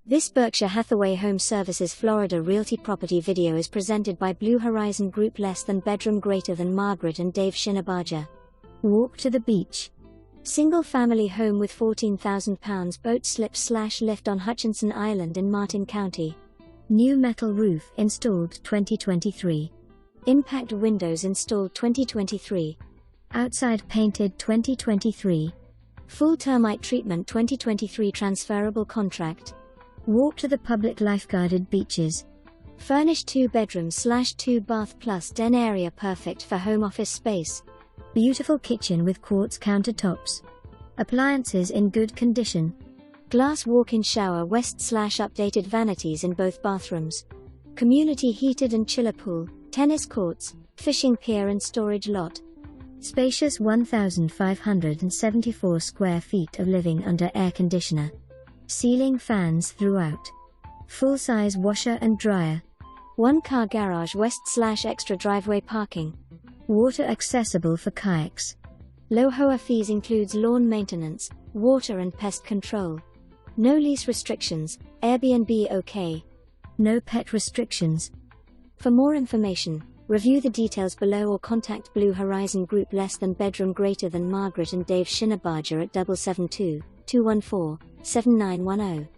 This Berkshire Hathaway HomeServices Florida Realty property video is presented by Blue Horizon Group. Less than bedroom, greater than Margaret and Dave Shinabaja. Walk to the beach. Single-family home with £14,000 boat slip/lift on Hutchinson Island in Martin County. New metal roof installed 2023. Impact windows installed 2023. Outside painted 2023. Full termite treatment 2023. Transferable contract. Walk to the public lifeguarded beaches. Furnished 2-bedroom/2 bath plus den area, perfect for home office space. Beautiful kitchen with quartz countertops. Appliances in good condition. Glass walk-in shower west/updated vanities in both bathrooms. Community heated and chiller pool, tennis courts, fishing pier and storage lot. Spacious 1,574 square feet of living under air conditioner. Ceiling fans throughout. Full-size washer and dryer. 1-car garage west/extra driveway parking. Water accessible for kayaks. Low HOA fees includes lawn maintenance, water and pest control. No lease restrictions, Airbnb Ok. No pet restrictions. For more information, review the details below or contact Blue Horizon Group. Less than bedroom, greater than Margaret and Dave Shinabaja at 772-214-7910.